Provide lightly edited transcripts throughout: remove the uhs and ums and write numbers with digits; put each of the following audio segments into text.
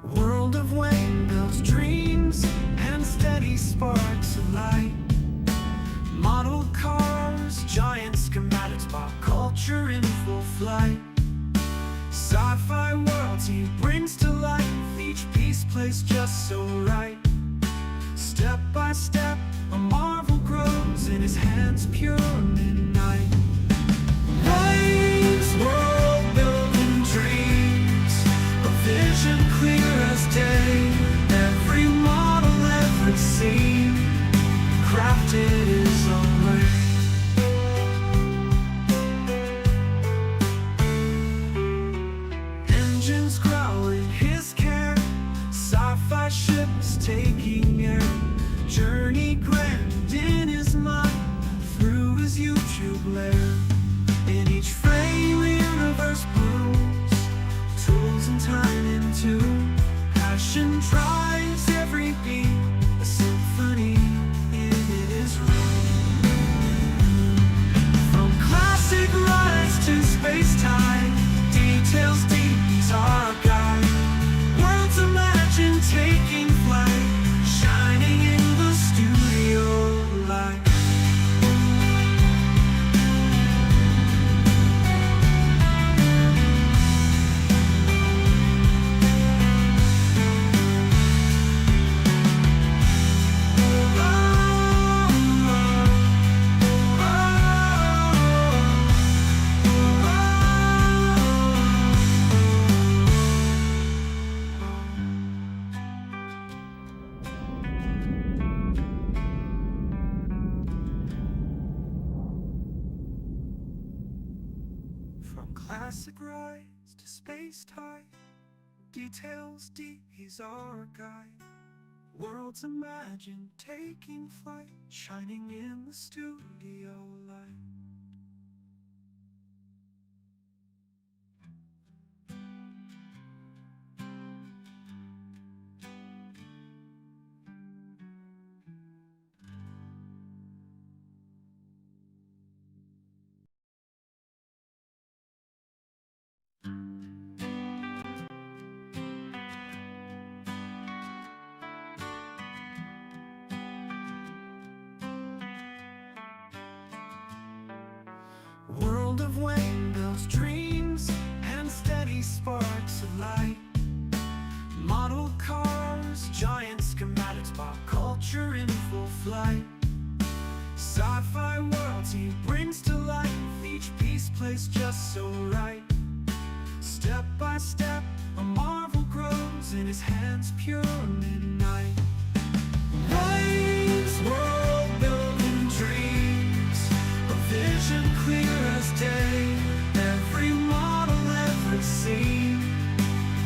World of windmills, dreams, and steady sparks of light. Model cars, giant schematics, pop culture in full flight. Sci-fi worlds he brings to life, each piece placed just so right. Step by step, a marvel grows in his hands, pure midnight. Waves, world building dreams, a vision clear as day. Every model, every scene, crafted his own way. Engines growling his care, sci-fi ships taking air. Journey grand in his mind, through his YouTube lair. In each frame the universe blooms, tools and time in tune. Passion drives every beat, a symphony in his room. From classic rides to space-time, details deep, he's our guide. Worlds imagined taking flight, shining in the studio light. From classic rides to space-time, details deep, he's our guide. Worlds imagined taking flight, shining in the studio light. World of windmills, dreams, and steady sparks of light. Model cars, giant schematics, pop culture in full flight. Sci-fi worlds he brings to life, each piece placed just so right. Step by step, a marvel grows in his hands, pure midnight. Waves, world building dreams, a vision clear as day. Every model, every scene,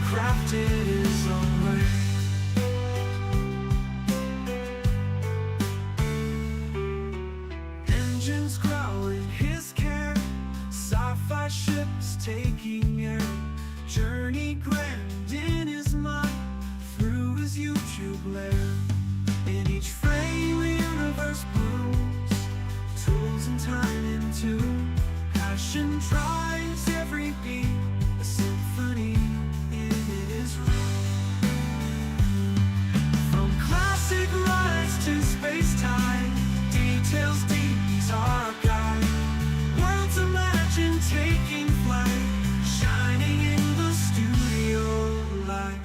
crafted his own way. Engines growling his care, sci-fi ships taking air. Journey grand in his mind, through his YouTube lair. In each frame the universe blooms, tools and time in tune. Passion drives every beat, a symphony in his room. From classic rides to space-time, details deep, he's our guide. Worlds imagined taking flight, shining in the studio light.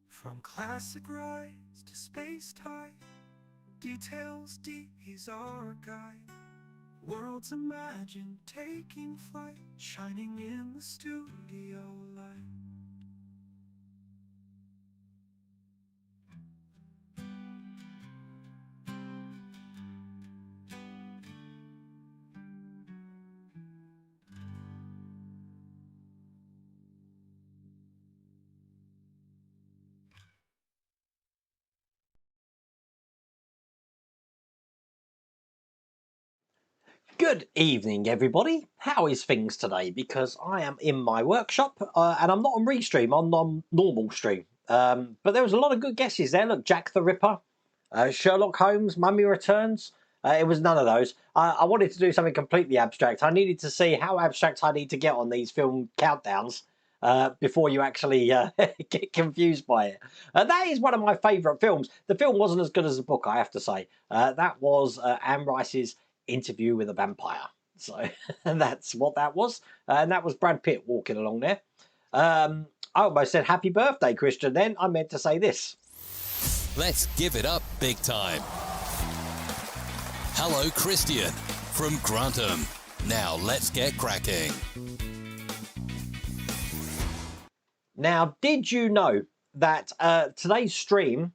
From classic rides to space-time, details deep, he's our guide. Worlds imagined taking flight, shining in the studio light. Good evening, everybody. How is things today? Because I am in my workshop and I'm not on Restream, I'm on normal stream. But there was a lot of good guesses there. Look, Jack the Ripper, Sherlock Holmes, Mummy Returns. It was none of those. I wanted to do something completely abstract. I needed to see how abstract I need to get on these film countdowns before you actually get confused by it. That is one of my favourite films. The film wasn't as good as the book, I have to say. That was Anne Rice's Interview with a Vampire. So that's what that was. And that was Brad Pitt walking along there. I almost said happy birthday, Christian, then. I meant to say this. Let's give it up big time. Hello, Christian from Grantham. Now let's get cracking. Now, did you know that today's stream,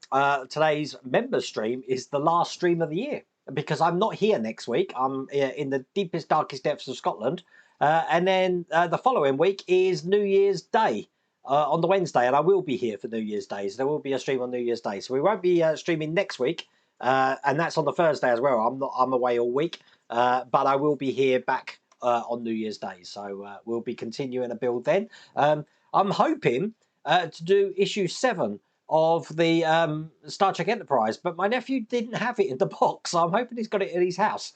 today's member stream, is the last stream of the year? Because I'm not here next week. I'm in the deepest, darkest depths of Scotland. And then the following week is New Year's Day on the Wednesday. And I will be here for New Year's Day. So there will be a stream on New Year's Day. So we won't be streaming next week. And that's on the Thursday as well. I'm away all week. But I will be here back on New Year's Day. So we'll be continuing a build then. I'm hoping to do issue 7 of the Star Trek Enterprise, but my nephew didn't have it in the box, so I'm hoping he's got it in his house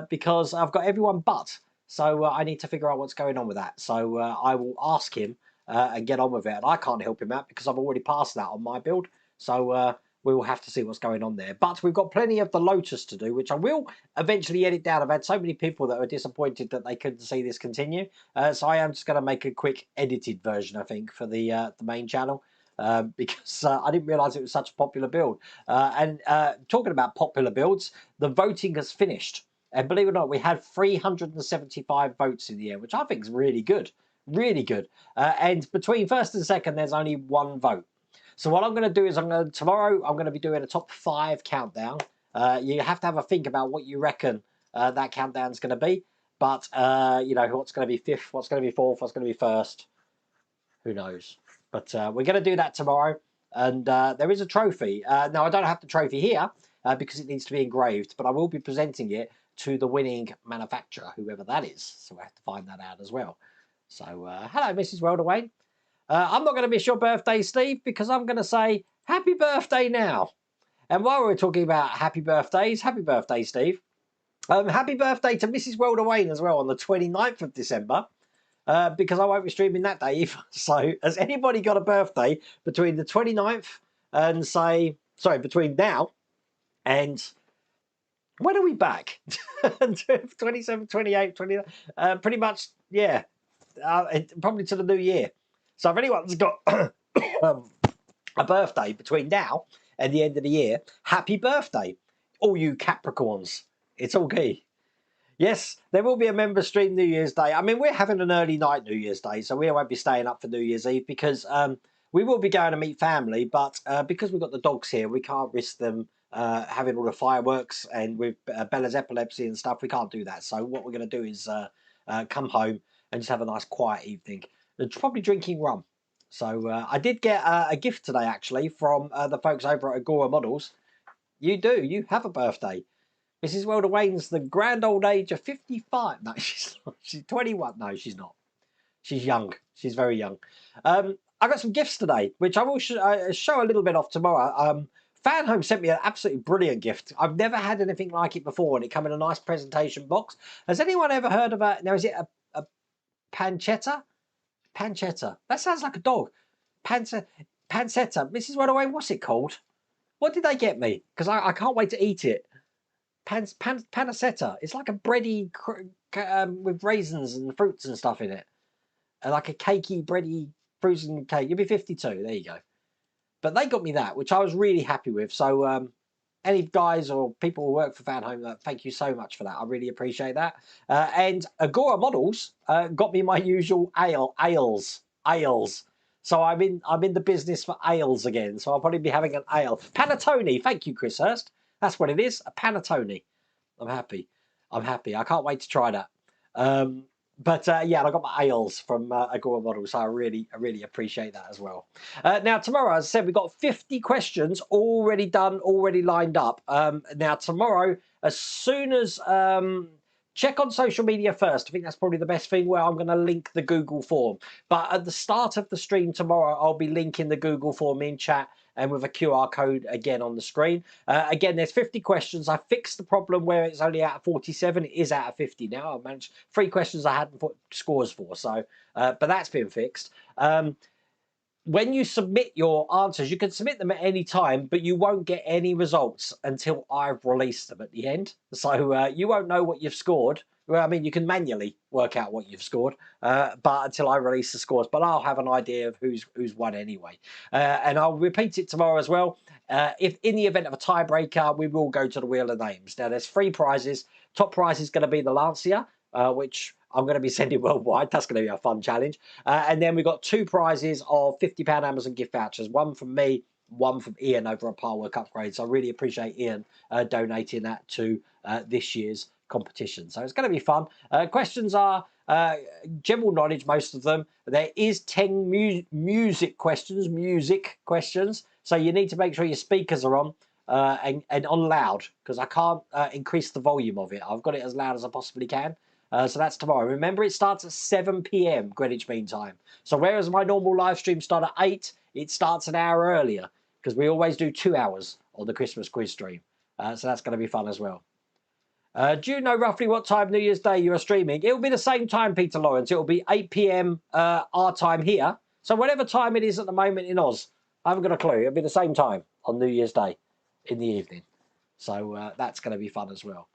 because I've got everyone but, so I need to figure out what's going on with that. So I will ask him and get on with it, and I can't help him out because I've already passed that on my build, so we will have to see what's going on there. But we've got plenty of the Lotus to do, which I will eventually edit down. I've had so many people that were disappointed that they couldn't see this continue, so I am just going to make a quick edited version, I think, for the main channel. Because I didn't realise it was such a popular build. And talking about popular builds, the voting has finished. And believe it or not, we had 375 votes in the air, which I think is really good. Really good. And between first and second, there's only one vote. So what I'm going to do is tomorrow I'm going to be doing a top 5 countdown. You have to have a think about what you reckon that countdown's going to be. But, you know, what's going to be 5th, what's going to be 4th, what's going to be 1st. Who knows? But we're going to do that tomorrow. And there is a trophy. Now, I don't have the trophy here because it needs to be engraved, but I will be presenting it to the winning manufacturer, whoever that is. So we have to find that out as well. So, hello, Mrs. Welderwayne. I'm not going to miss your birthday, Steve, because I'm going to say happy birthday now. And while we're talking about happy birthday, Steve. Happy birthday to Mrs. Welderwayne as well on the 29th of December. Because I won't be streaming that day either. So has anybody got a birthday between the 29th and between now and when are we back? 27, 28, 29, pretty much, yeah, probably to the new year. So if anyone's got a birthday between now and the end of the year, happy birthday, all you Capricorns. It's all key. Yes, there will be a member stream New Year's Day. I mean, we're having an early night New Year's Day, so we won't be staying up for New Year's Eve because we will be going to meet family, but because we've got the dogs here, we can't risk them having all the fireworks, and with Bella's epilepsy and stuff, we can't do that. So what we're going to do is come home and just have a nice quiet evening. Probably drinking rum. So I did get a gift today, actually, from the folks over at Agora Models. You have a birthday. Mrs. Welderwayne's the grand old age of 55. No, she's not. She's 21. No, she's not. She's young. She's very young. I got some gifts today, which I will show a little bit of tomorrow. Fan Home sent me an absolutely brilliant gift. I've never had anything like it before, and it came in a nice presentation box. Has anyone ever heard of a... Now, is it a pancetta? Pancetta. That sounds like a dog. Pancetta. Mrs. Welderwayne, what's it called? What did they get me? Because I can't wait to eat it. Pancetta. It's like a bready with raisins and fruits and stuff in it. Like a cakey, bready, frozen cake. You'll be 52. There you go. But they got me that, which I was really happy with. So any guys or people who work for Fan Home, thank you so much for that. I really appreciate that. And Agora Models got me my usual ales. So I'm in the business for ales again. So I'll probably be having an ale. Panettone. Thank you, Chris Hurst. That's what it is, a panettone. I'm happy. I can't wait to try that. Yeah, I got my ales from Agora Models, so I really appreciate that as well. Now, tomorrow, as I said, we've got 50 questions already done, already lined up. Now, tomorrow, as soon as check on social media first. I think that's probably the best thing, where I'm going to link the Google form. But at the start of the stream tomorrow, I'll be linking the Google form in chat and with a QR code again on the screen. Again, there's 50 questions. I fixed the problem where it's only out of 47. It is out of 50 now. I managed 3 questions I hadn't put scores for. So, but that's been fixed. When you submit your answers, you can submit them at any time, but you won't get any results until I've released them at the end. So you won't know what you've scored. Well, I mean, you can manually work out what you've scored, but until I release the scores. But I'll have an idea of who's won anyway. And I'll repeat it tomorrow as well. If in the event of a tiebreaker, we will go to the Wheel of Names. Now, there's 3 prizes. Top prize is going to be the Lancia, which I'm going to be sending worldwide. That's going to be a fun challenge. And then we've got 2 prizes of £50 Amazon gift vouchers. One from me, one from Ian over at Par Work Upgrades. I really appreciate Ian donating that to this year's competition. So it's going to be fun. Questions are general knowledge, most of them. There is 10 music questions. So you need to make sure your speakers are on. And on loud, because I can't increase the volume of it. I've got it as loud as I possibly can. So that's tomorrow. Remember, it starts at 7 p.m. Greenwich Mean Time. So whereas my normal live stream start at 8, it starts an hour earlier, because we always do 2 hours on the Christmas quiz stream. So that's going to be fun as well. Do you know roughly what time New Year's Day you are streaming? It will be the same time, Peter Lawrence. It will be 8 p.m. Our time here. So whatever time it is at the moment in Oz, I haven't got a clue. It'll be the same time on New Year's Day in the evening. So that's going to be fun as well.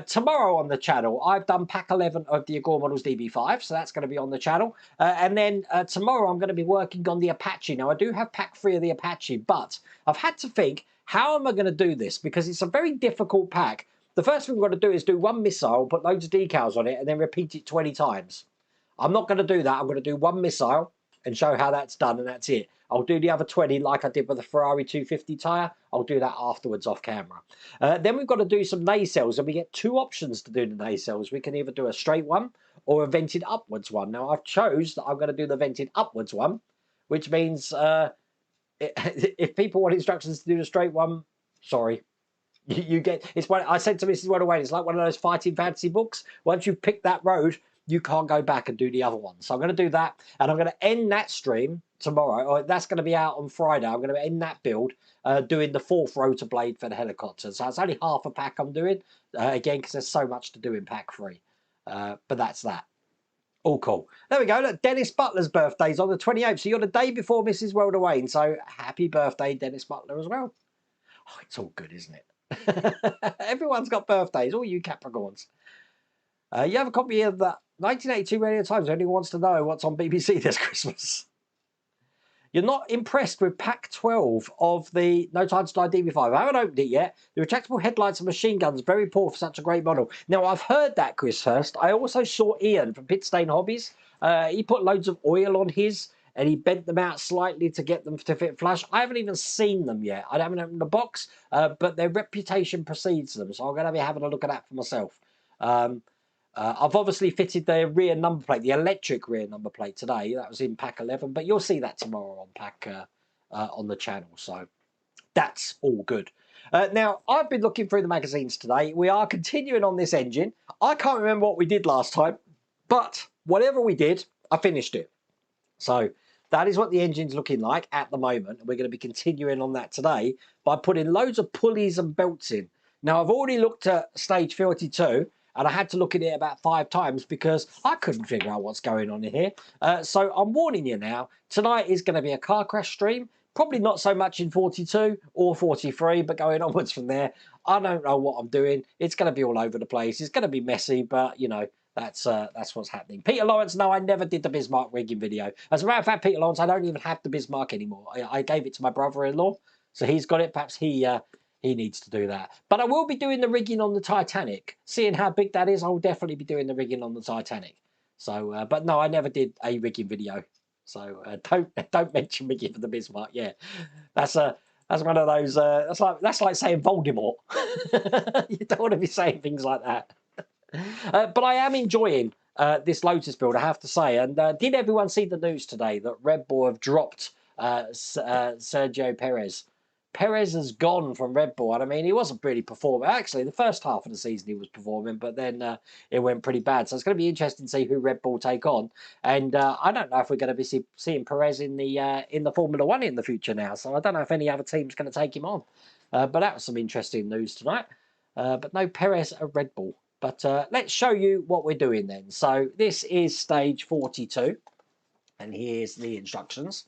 Tomorrow on the channel, I've done pack 11 of the Agor Models DB5, so that's going to be on the channel. And then tomorrow I'm going to be working on the Apache. Now, I do have pack 3 of the Apache, but I've had to think, how am I going to do this? Because it's a very difficult pack. The first thing we've got to do is do 1 missile, put loads of decals on it, and then repeat it 20 times. I'm not going to do that. I'm going to do 1 missile and show how that's done, and that's it. I'll do the other 20 like I did with the Ferrari 250 tyre. I'll do that afterwards off camera. Then we've got to do some nacelles, and we get 2 options to do the nacelles. We can either do a straight one or a vented upwards one. Now, I've chose that I'm going to do the vented upwards one, which means if people want instructions to do the straight one, sorry. You get, it's what I said to Mrs. Wonderway, it's like one of those fighting fantasy books. Once you've picked that road, you can't go back and do the other one. So I'm going to do that, and I'm going to end that stream tomorrow, or that's going to be out on Friday. I'm going to end that build doing the 4th rotor blade for the helicopter. So it's only half a pack I'm doing, again, because there's so much to do in pack 3. But that's that. All cool. There we go. Look, Dennis Butler's birthday's on the 28th. So you're the day before Mrs. World Wayne. So happy birthday, Dennis Butler, as well. Oh, it's all good, isn't it? Everyone's got birthdays, all you Capricorns. You have a copy of the 1982 Radio Times. Anyone wants to know what's on BBC this Christmas? You're not impressed with pack 12 of the No Time to Die DB5. I haven't opened it yet. The retractable headlights and machine guns, very poor for such a great model. Now, I've heard that, Chris Hurst. I also saw Ian from Pitstain Hobbies. He put loads of oil on his, and he bent them out slightly to get them to fit flush. I haven't even seen them yet. I haven't opened the box, but their reputation precedes them, so I'm going to be having a look at that for myself. I've obviously fitted the rear number plate, the electric rear number plate today. That was in pack 11, but you'll see that tomorrow on pack on the channel. So that's all good. Now, I've been looking through the magazines today. We are continuing on this engine. I can't remember what we did last time, but whatever we did, I finished it. So that is what the engine's looking like at the moment. And we're going to be continuing on that today by putting loads of pulleys and belts in. Now, I've already looked at stage 32, and I had to look at it about 5 times because I couldn't figure out what's going on in here. So I'm warning you now, tonight is going to be a car crash stream. Probably not so much in 42 or 43, but going onwards from there, I don't know what I'm doing. It's going to be all over the place. It's going to be messy, but, you know, that's what's happening. Peter Lawrence, no, I never did the Bismarck rigging video. As a matter of fact, Peter Lawrence, I don't even have the Bismarck anymore. I gave it to my brother-in-law, so he's got it. Perhaps he needs to do that. But I will be doing the rigging on the Titanic. Seeing how big that is, I will definitely be doing the rigging on the Titanic. So, but no, I never did a rigging video. So don't mention rigging for the Bismarck. Yeah, that's one of those. That's like saying Voldemort. You don't want to be saying things like that. But I am enjoying this Lotus build, I have to say. And did everyone see the news today that Red Bull have dropped Sergio Perez Perez has gone from Red Bull, and I mean, he wasn't really performing. Actually, the first half of the season he was performing, but then it went pretty bad. So it's going to be interesting to see who Red Bull take on. And I don't know if we're going to be seeing Perez in the Formula One in the future now. So I don't know if any other team's going to take him on. But that was some interesting news tonight. But no Perez at Red Bull. But let's show you what we're doing then. So this is stage 42. And here's the instructions.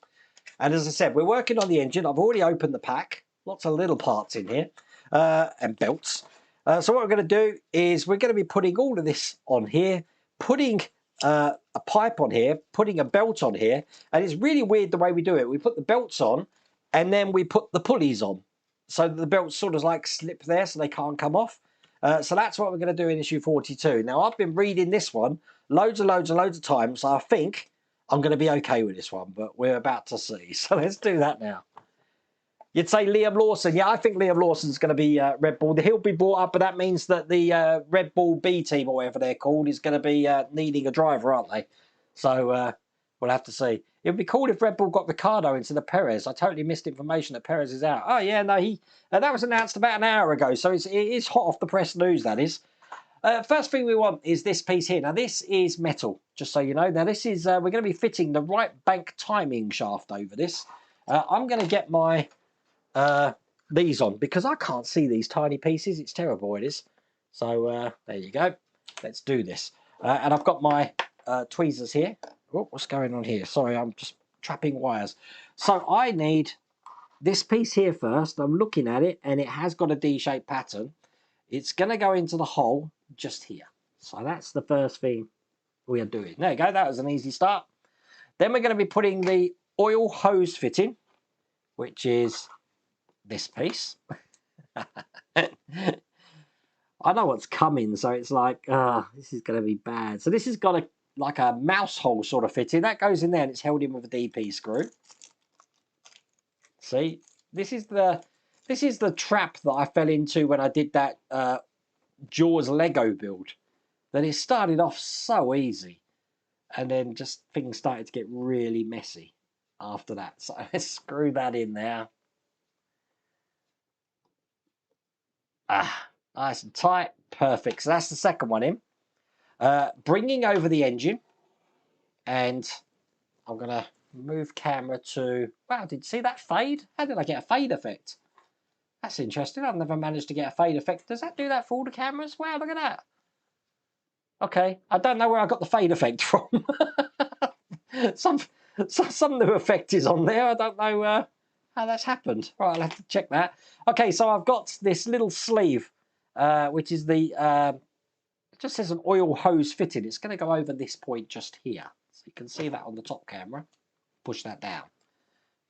And as I said, we're working on the engine. I've already opened the pack. Lots of little parts in here. And belts. So what we're going to do is we're going to be putting all of this on here. Putting a pipe on here. Putting a belt on here. And it's really weird the way we do it. We put the belts on. And then we put the pulleys on. So that the belts sort of like slip there so they can't come off. So that's what we're going to do in issue 42. Now, I've been reading this one loads of times. So I think I'm going to be okay with this one, but we're about to see. So let's do that now. You'd say Liam Lawson. Yeah, I think Liam Lawson's going to be Red Bull. He'll be brought up, but that means that the Red Bull B team, or whatever they're called, is going to be needing a driver, aren't they? So we'll have to see. It would be cool if Red Bull got Ricciardo instead of Perez. I totally missed information that Perez is out. Oh, yeah, no, that was announced about an hour ago, so it is hot off the press news, that is. First thing we want is this piece here. Now, this is metal, just so you know. Now, this is, we're going to be fitting the right bank timing shaft over this. I'm going to get my, these on, because I can't see these tiny pieces. It's terrible, it is. So, there you go. Let's do this. And I've got my tweezers here. Oh, what's going on here? Sorry, I'm just trapping wires. So, I need this piece here first. I'm looking at it, and it has got a D-shaped pattern. It's going to go into the hole just here. So that's the first thing we are doing. There you go. That was an easy start. Then we're going to be putting the oil hose fitting, which is this piece. I know what's coming, so it's like, this is going to be bad. So this has got like a mouse hole sort of fitting. That goes in there and it's held in with a DP screw. See, this is the trap that I fell into when I did that Jaws Lego build. That it started off so easy, and then just things started to get really messy after that. So let's screw that in there. Nice and tight, perfect. So that's the second one in. Bringing over the engine, and I'm gonna move camera to. Wow, did you see that fade? How did I get a fade effect? That's interesting. I've never managed to get a fade effect. Does that do that for all the cameras? Wow, look at that. Okay, I don't know where I got the fade effect from. some new effect is on there. I don't know how that's happened. Right, I'll have to check that. Okay, so I've got this little sleeve, which is the, it just says an oil hose fitting. It's going to go over this point just here. So you can see that on the top camera. Push that down.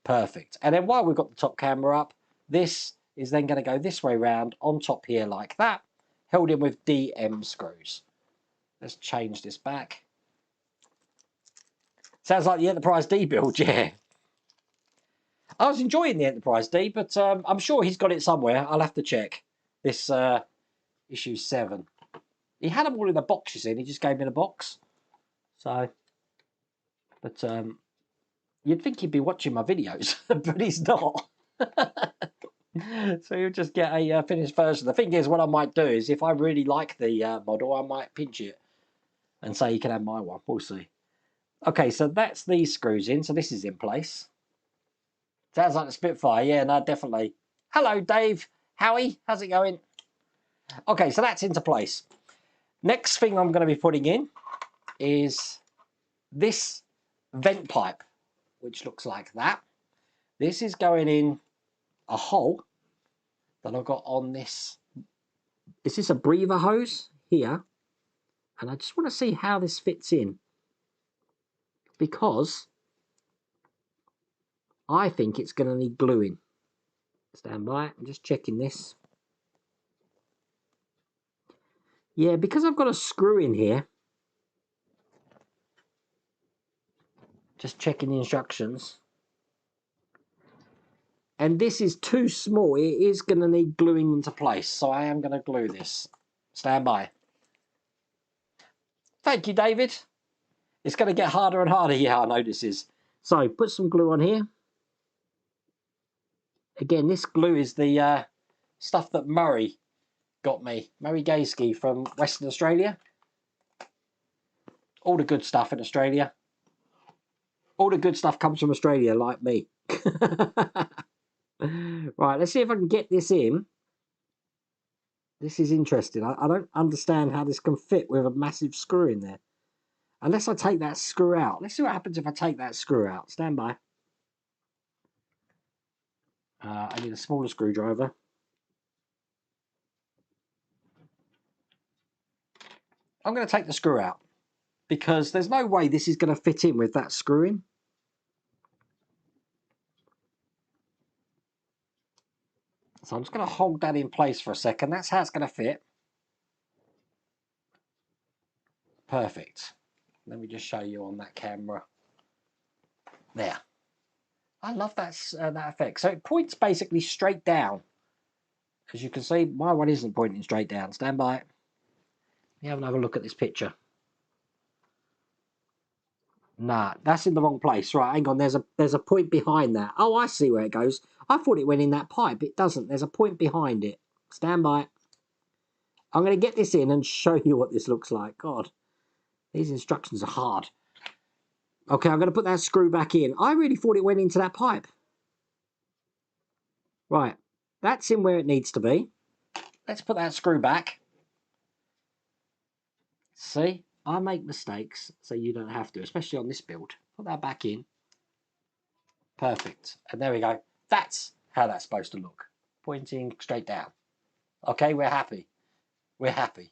Perfect. And then while we've got the top camera up, this is then going to go this way round on top here like that, held in with DM screws. Let's change this back. Sounds like the Enterprise D build, yeah. I was enjoying the Enterprise D, but I'm sure he's got it somewhere. I'll have to check. This issue 7. He had them all in the boxes in. He just gave me the box. So, but you'd think he'd be watching my videos, but he's not. So you'll just get a finished version. The thing is, what I might do is, if I really like the model, I might pinch it and say you can have my one. We'll see. Okay, so that's these screws in. So this is in place. Sounds like a Spitfire. Yeah, no, definitely. Hello, Dave. Howie, how's it going? Okay, so that's into place. Next thing I'm going to be putting in is this vent pipe, which looks like that. This is going in a hole that I've got on this. Is this a breather hose here? And I just want to see how this fits in, because I think it's going to need gluing. Stand by, I'm just checking this. Yeah, because I've got a screw in here. Just checking the instructions. And this is too small. It is going to need gluing into place. So I am going to glue this. Stand by. Thank you, David. It's going to get harder and harder. Yeah, I know this is. So put some glue on here. Again, this glue is the stuff that Murray got me. Murray Gayski from Western Australia. All the good stuff in Australia. All the good stuff comes from Australia, like me. Right, let's see if I can get this in. This is interesting. I don't understand how this can fit with a massive screw in there. Unless I take that screw out. Let's see what happens if I take that screw out. Stand by. I need a smaller screwdriver. I'm going to take the screw out, because there's no way this is going to fit in with that screw in. So I'm just going to hold that in place for a second. That's how it's going to fit. Perfect. Let me just show you on that camera. There. I love that effect. So it points basically straight down. As you can see, my one isn't pointing straight down. Stand by. Let me have another look at this picture. Nah, that's in the wrong place. Right, hang on. There's a point behind that. Oh, I see where it goes. I thought it went in that pipe. It doesn't. There's a point behind it. Stand by. I'm going to get this in and show you what this looks like. God, these instructions are hard. Okay, I'm going to put that screw back in. I really thought it went into that pipe. Right, that's in where it needs to be. Let's put that screw back. See, I make mistakes, so you don't have to, especially on this build. Put that back in. Perfect. And there we go. That's how that's supposed to look. Pointing straight down. Okay, we're happy. We're happy.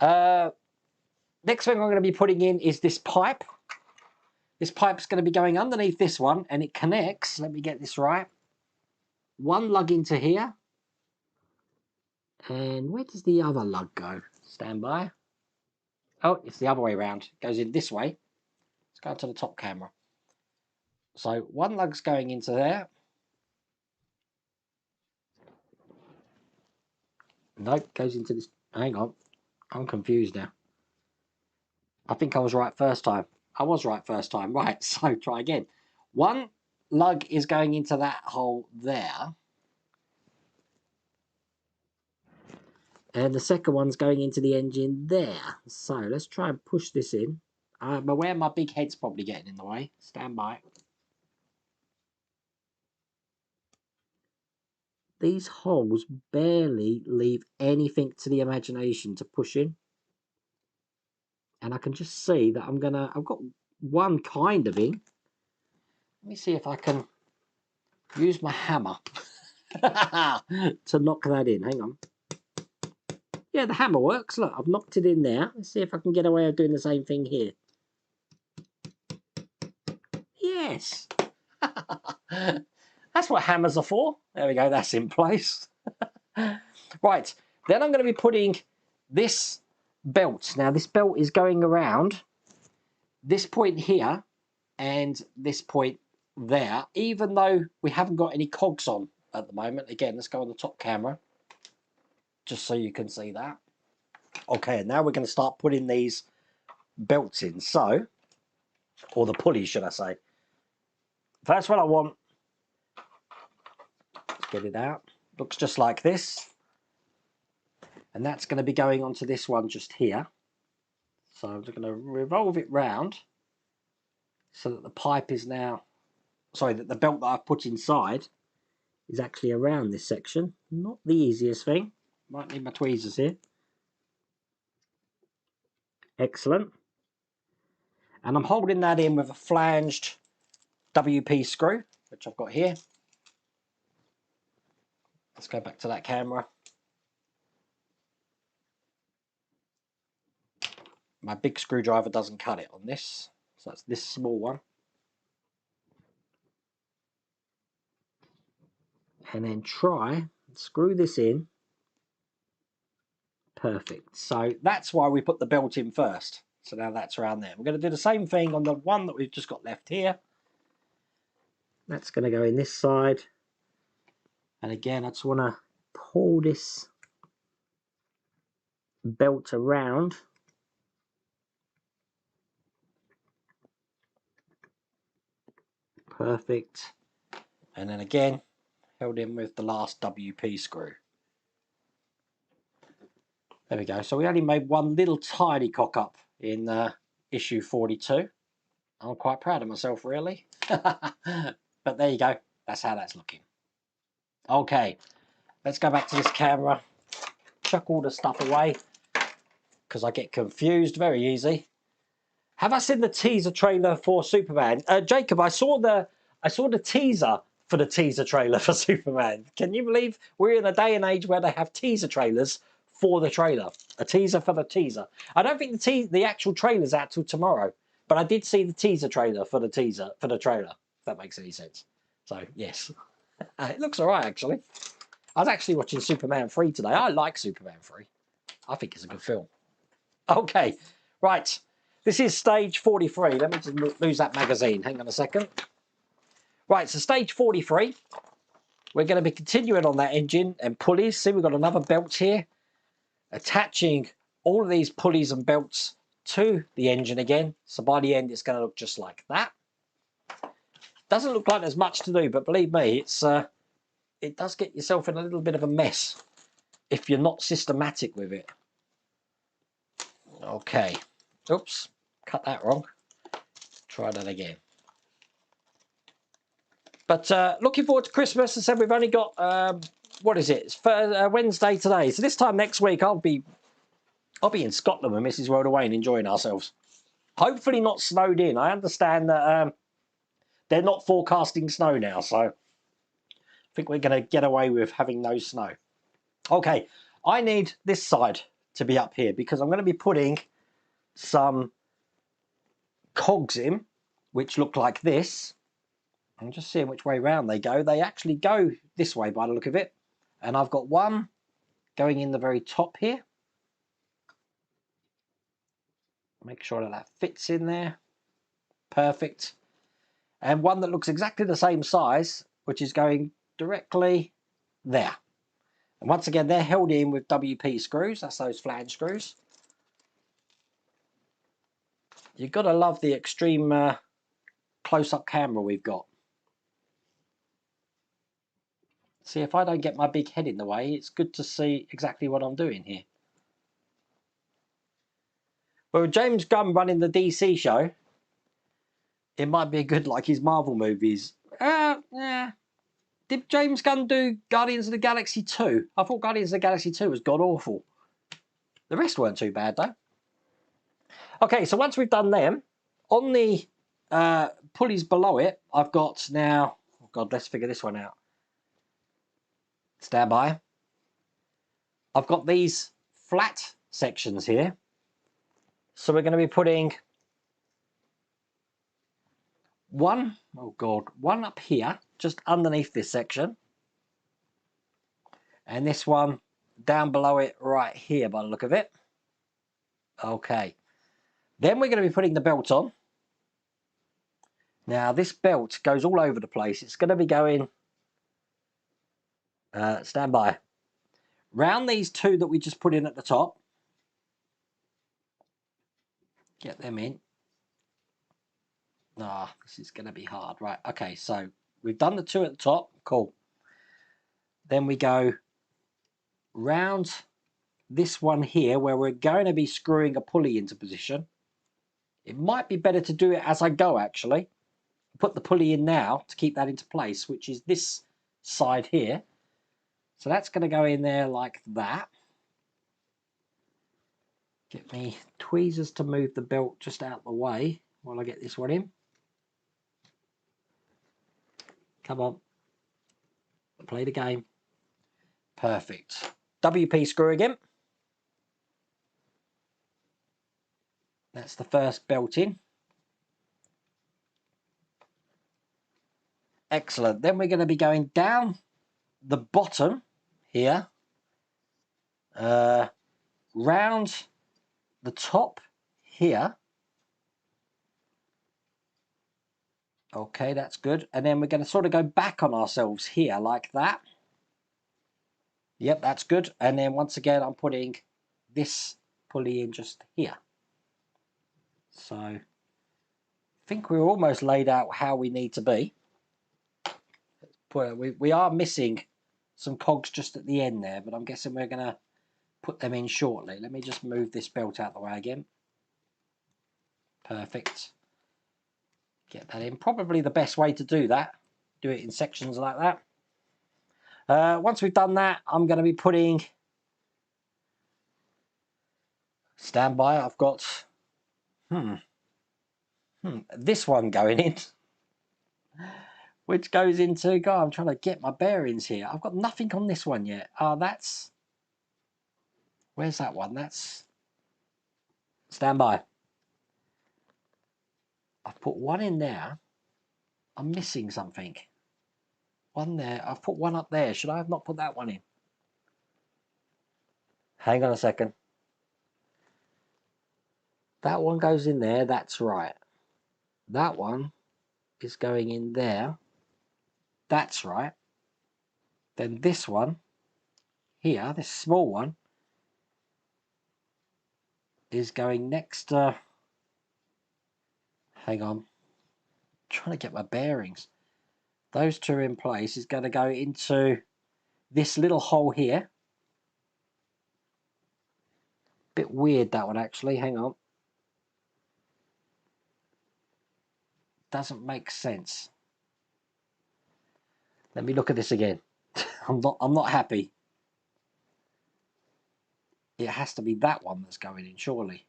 Next thing I'm going to be putting in is this pipe. This pipe's going to be going underneath this one, and it connects, let me get this right, one lug into here. And where does the other lug go? Stand by. Oh, it's the other way around. It goes in this way. Let's go to the top camera. So one lug's going into there. Nope, goes into this. Hang on. I'm confused now. I think I was right first time. I was right first time. Right, so try again. One lug is going into that hole there. And the second one's going into the engine there. So let's try and push this in. I'm aware my big head's probably getting in the way. Stand by. These holes barely leave anything to the imagination to push in. And I can just see that I've got one kind of in. Let me see if I can use my hammer to knock that in. Hang on. Yeah, the hammer works. Look, I've knocked it in there. Let's see if I can get away with doing the same thing here. Yes. That's what hammers are for. There we go. That's in place. Right. Then I'm going to be putting this belt. Now, this belt is going around this point here and this point there, even though we haven't got any cogs on at the moment. Again, let's go on the top camera, just so you can see that. Okay, now we're going to start putting these belts in. So, or the pulleys, should I say. First one I want, let's get it out, looks just like this. And that's going to be going onto this one just here. So I'm just going to revolve it round so that the pipe is now, sorry, that the belt that I've put inside is actually around this section. Not the easiest thing. Might need my tweezers here. Excellent. And I'm holding that in with a flanged WP screw, which I've got here. Let's go back to that camera. My big screwdriver doesn't cut it on this, so that's this small one. And then try and screw this in. Perfect. So that's why we put the belt in first. So now that's around there. We're going to do the same thing on the one that we've just got left here. That's going to go in this side. And again, I just want to pull this belt around. Perfect. And then again, held in with the last WP screw. There we go. So we only made one little tiny cock up in issue 42. I'm quite proud of myself, really. But there you go. That's how that's looking. Okay, let's go back to this camera. Chuck all the stuff away because I get confused very easy. Have I seen the teaser trailer for Superman? Jacob, I saw the teaser for the teaser trailer for Superman. Can you believe we're in a day and age where they have teaser trailers for the trailer? A teaser for the teaser. I don't think the actual trailer's out till tomorrow, but I did see the teaser trailer for the trailer. If that makes any sense. So yes, it looks alright actually. I was actually watching Superman 3 today. I like Superman 3. I think it's a good film. Okay, right. This is stage 43. Let me just lose that magazine. Hang on a second. Right, so stage 43. We're going to be continuing on that engine and pulleys. See, we've got another belt here. Attaching all of these pulleys and belts to the engine again. So by the end, it's going to look just like that. Doesn't look like there's much to do, but believe me, it does get yourself in a little bit of a mess if you're not systematic with it. Okay. Oops, cut that wrong. Try that again. But looking forward to Christmas. As I said, we've only got, what is it? It's Wednesday today. So this time next week, I'll be in Scotland with Mrs. World Away and enjoying ourselves. Hopefully not snowed in. I understand that they're not forecasting snow now, so I think we're going to get away with having no snow. Okay, I need this side to be up here because I'm going to be putting some cogs in which look like this. I'm just seeing which way round they go. They actually go this way by the look of it, and I've got one going in the very top here. Make sure that fits in there. Perfect. And one that looks exactly the same size, which is going directly there. And once again, they're held in with WP screws. That's those flange screws. You've got to love the extreme close-up camera we've got. See, if I don't get my big head in the way, it's good to see exactly what I'm doing here. Well, with James Gunn running the DC show, it might be good like his Marvel movies. Yeah. Did James Gunn do Guardians of the Galaxy 2? I thought Guardians of the Galaxy 2 was god-awful. The rest weren't too bad, though. Okay, so once we've done them, on the pulleys below it, I've got now... Oh, God, let's figure this one out. Stand by. I've got these flat sections here. So we're going to be putting one up here, just underneath this section. And this one down below it right here by the look of it. Okay. Then we're going to be putting the belt on. Now this belt goes all over the place. It's going to be going, stand by, round these two that we just put in at the top. Get them in. Ah, this is going to be hard. Right, okay, so we've done the two at the top. Cool. Then we go round this one here where we're going to be screwing a pulley into position. It might be better to do it as I go, actually. Put the pulley in now to keep that into place, which is this side here. So that's going to go in there like that. Get me tweezers to move the belt just out the way while I get this one in. Come on. Play the game. Perfect. WP screw again. That's the first belt in. Excellent. Then we're going to be going down the bottom here, round the top here. Okay, that's good. And then we're going to sort of go back on ourselves here like that. Yep, that's good. And then once again, I'm putting this pulley in just here. So I think we're almost laid out how we need to be. Let's we are missing some cogs just at the end there, but I'm guessing we're going to put them in shortly. Let me just move this belt out the way again. Perfect. Get that in. Probably the best way to do that. Do it in sections like that. Once we've done that, I'm going to be putting... Stand by. I've got... this one going in. Which goes into... God, I'm trying to get my bearings here. I've got nothing on this one yet. That's... Where's that one? That's... Stand by. I've put one in there. I'm missing something. One there. I've put one up there. Should I have not put that one in? Hang on a second. That one goes in there. That's right. That one is going in there. That's right. Then this one here, this small one, is going next to... Hang on. I'm trying to get my bearings. Those two are in place. Is going to go into this little hole here. Bit weird, that one, actually. Hang on. Doesn't make sense. Let me look at this again. I'm not happy. It has to be that one that's going in, surely.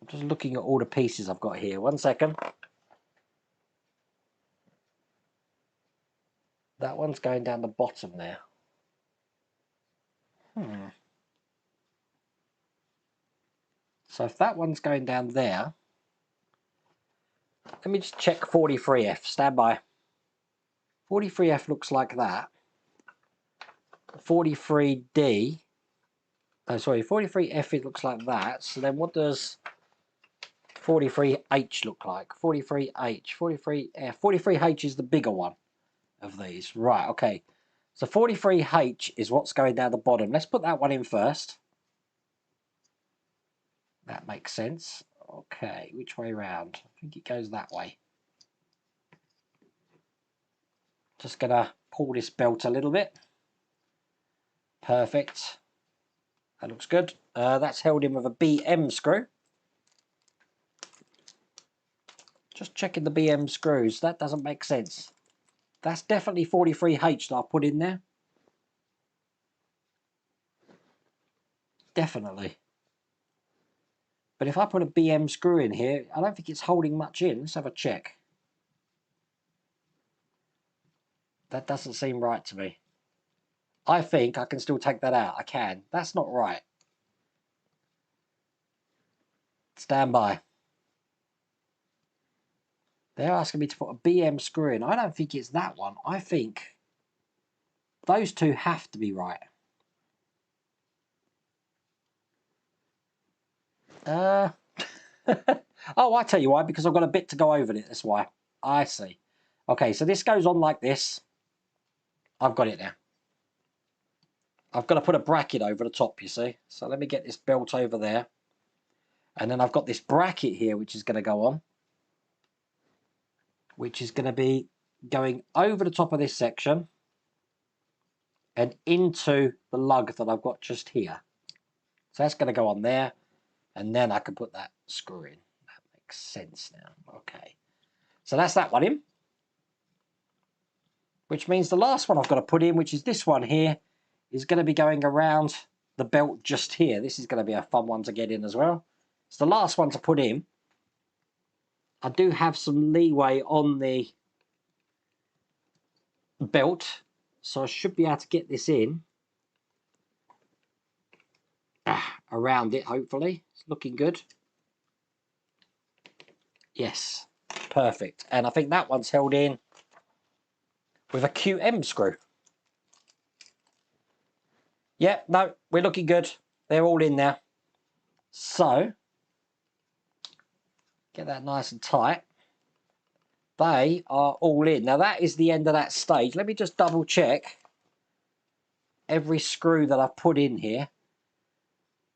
I'm just looking at all the pieces I've got here. 1 second. That one's going down the bottom there. So if that one's going down there, let me just check 43F. Stand by. 43F looks like that. 43D. Oh, sorry, 43F, it looks like that. So then what does 43H look like? 43H, 43F. 43H is the bigger one of these. Right, okay. So 43H is what's going down the bottom. Let's put that one in first. That makes sense. Okay, which way round? I think it goes that way. Just gonna pull this belt a little bit. Perfect. That looks good. That's held in with a BM screw. Just checking the BM screws. That doesn't make sense. That's definitely 43H that I put in there. Definitely. But if I put a BM screw in here, I don't think it's holding much in. Let's have a check. That doesn't seem right to me. I think I can still take that out. I can. That's not right. Stand by. They're asking me to put a BM screw in. I don't think it's that one. I think those two have to be right. Oh, I tell you why, because I've got a bit to go over it. That's why. I see. Okay, so this goes on like this. I've got it now. I've got to put a bracket over the top, you see. So let me get this belt over there. And then I've got this bracket here, which is going to go on. Which is going to be going over the top of this section. And into the lug that I've got just here. So that's going to go on there. And then I can put that screw in. That makes sense now. Okay. So that's that one in. Which means the last one I've got to put in, which is this one here, is going to be going around the belt just here. This is going to be a fun one to get in as well. It's the last one to put in. I do have some leeway on the belt, so I should be able to get this in around it, hopefully. It's looking good. Yes, perfect. And I think that one's held in with a QM screw. Yeah, no, we're looking good. They're all in there. So, get that nice and tight. They are all in. Now that is the end of that stage. Let me just double check every screw that I've put in here.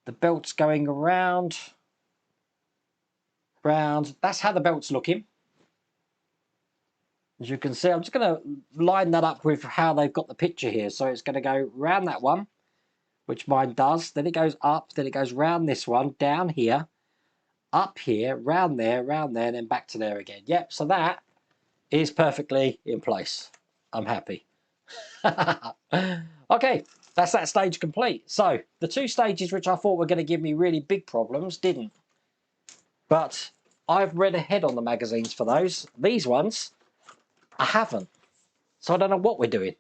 The belt's going around. That's how the belt's looking. As you can see, I'm just going to line that up with how they've got the picture here. So it's going to go round that one, which mine does. Then it goes up, then it goes round this one, down here, up here, round there, and then back to there again. Yep, so that is perfectly in place. I'm happy. Okay, that's that stage complete. So the two stages which I thought were going to give me really big problems didn't. But I've read ahead on the magazines for those. These ones, I haven't. So I don't know what we're doing.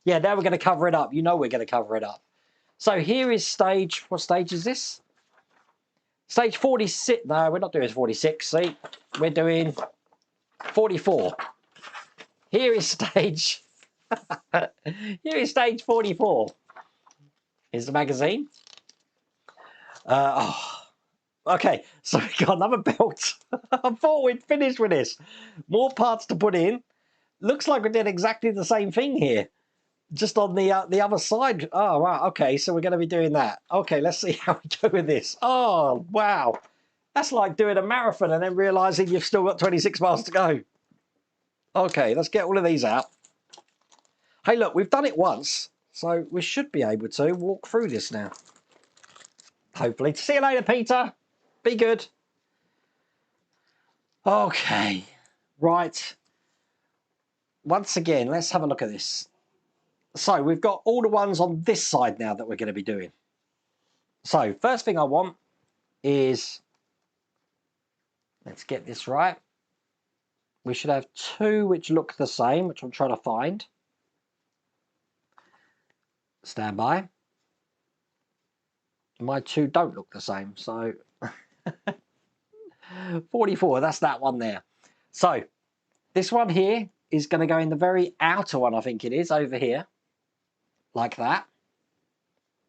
Yeah, now we're going to cover it up. You know we're going to cover it up. So here is stage, what stage is this? Stage 46, no, we're not doing 46, see? We're doing 44. Here is stage, here is stage 44. Here's the magazine. Okay, so we got another belt. I thought we'd finished with this. More parts to put in. Looks like we did exactly the same thing here. Just on the other side. Oh, wow. Okay, so we're going to be doing that. Okay, let's see how we go with this. Oh, wow. That's like doing a marathon and then realising you've still got 26 miles to go. Okay, let's get all of these out. Hey, look, we've done it once, so we should be able to walk through this now. Hopefully. See you later, Peter. Be good. Okay. Right. Once again, let's have a look at this. So we've got all the ones on this side now that we're going to be doing. So first thing I want is, let's get this right. We should have two which look the same, which I'm trying to find. Stand by. My two don't look the same, so 44, that's that one there. So this one here is going to go in the very outer one, I think it is, over here. Like that.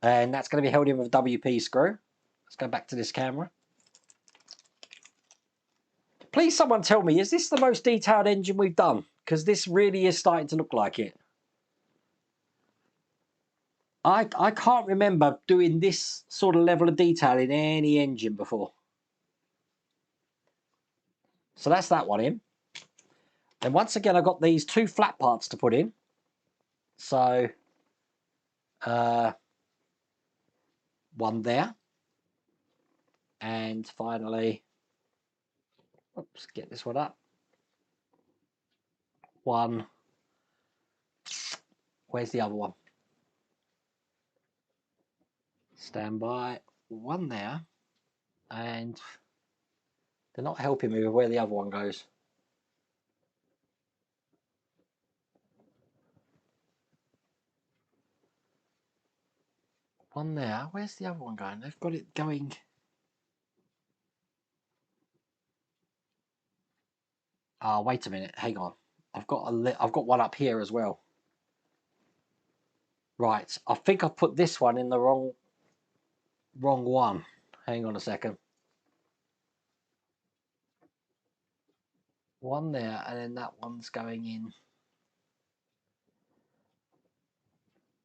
And that's going to be held in with a WP screw. Let's go back to this camera. Please someone tell me, is this the most detailed engine we've done? Because this really is starting to look like it. I can't remember doing this sort of level of detail in any engine before. So that's that one in. And once again, I've got these two flat parts to put in. So, one there. And finally, oops, get this one up. One. Where's the other one? Stand by. One there. And they're not helping me with where the other one goes. One there. Where's the other one going? They've got it going. Oh, wait a minute. Hang on. I've got one up here as well. Right. I think I've put this one in the wrong one. Hang on a second. One there, and then that one's going in.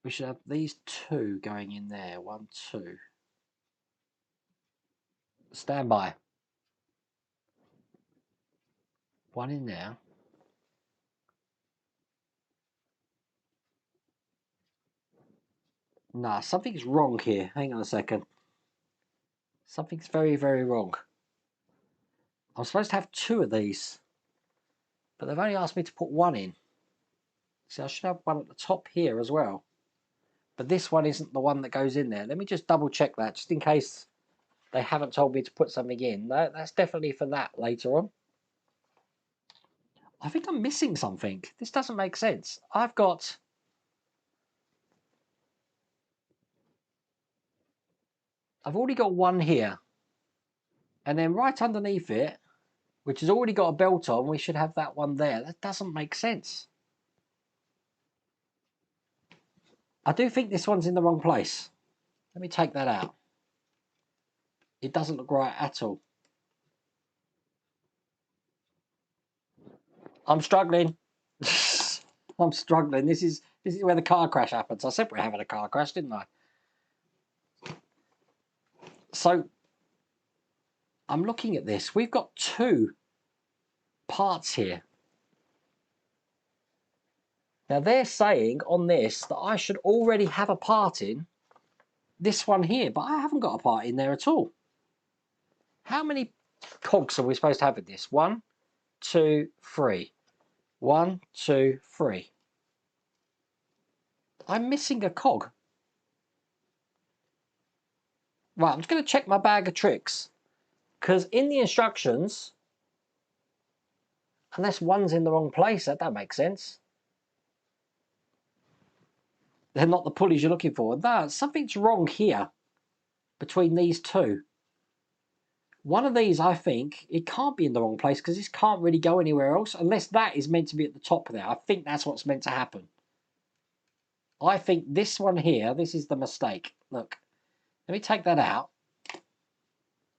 We should have these two going in there. 1, 2. Stand by. One in there. Nah, something's wrong here. Hang on a second. Something's very, very wrong. I'm supposed to have two of these, but they've only asked me to put one in. See, I should have one at the top here as well. But this one isn't the one that goes in there. Let me just double check that, just in case they haven't told me to put something in. That's definitely for that later on. I think I'm missing something. This doesn't make sense. I've already got one here. And then right underneath it, which has already got a belt on, we should have that one there. That doesn't make sense. I do think this one's in the wrong place. Let me take that out. It doesn't look right at all. I'm struggling. I'm struggling. This is where the car crash happens. I said we're having a car crash, didn't I? So I'm looking at this. We've got two parts here. Now they're saying on this that I should already have a part in this one here, but I haven't got a part in there at all. How many cogs are we supposed to have in this? 1, 2, 3. 1, 2, 3. I'm missing a cog. Right, I'm just going to check my bag of tricks. Because in the instructions, unless one's in the wrong place, that don't make sense. They're not the pulleys you're looking for. No, something's wrong here between these two. One of these, I think, it can't be in the wrong place because this can't really go anywhere else unless that is meant to be at the top there. I think that's what's meant to happen. I think this one here, this is the mistake. Look, let me take that out.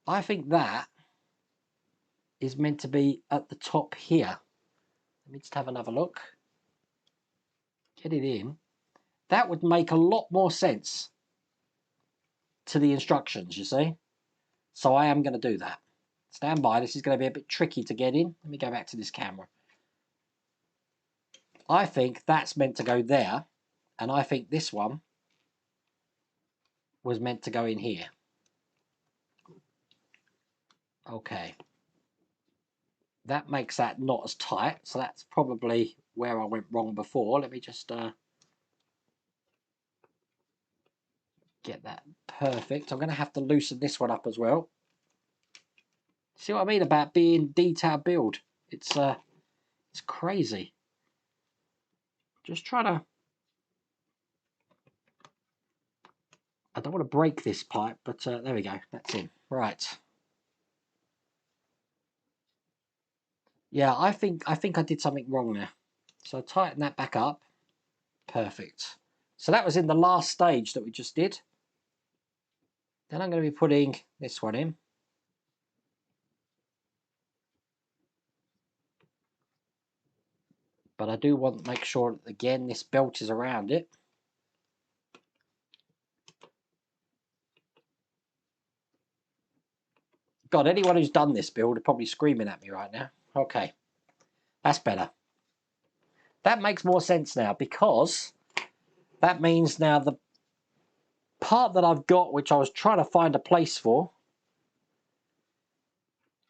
I think that is meant to be at the top here. Let me just have another look. Get it in. That would make a lot more sense to the instructions, you see. So I am going to do that. Stand by, this is going to be a bit tricky to get in. Let me go back to this camera. I think that's meant to go there, and I think this one was meant to go in here. Okay. That makes that not as tight, so that's probably where I went wrong before. Let me just get that perfect. I'm going to have to loosen this one up as well. See what I mean about being detailed build? It's crazy. Just try to... I don't want to break this pipe, but there we go. That's in. Right. Yeah, I think I did something wrong there. So tighten that back up. Perfect. So that was in the last stage that we just did. Then I'm going to be putting this one in. But I do want to make sure, again, this belt is around it. God, anyone who's done this build are probably screaming at me right now. Okay, that's better. That makes more sense now, because that means now the part that I've got, which I was trying to find a place for,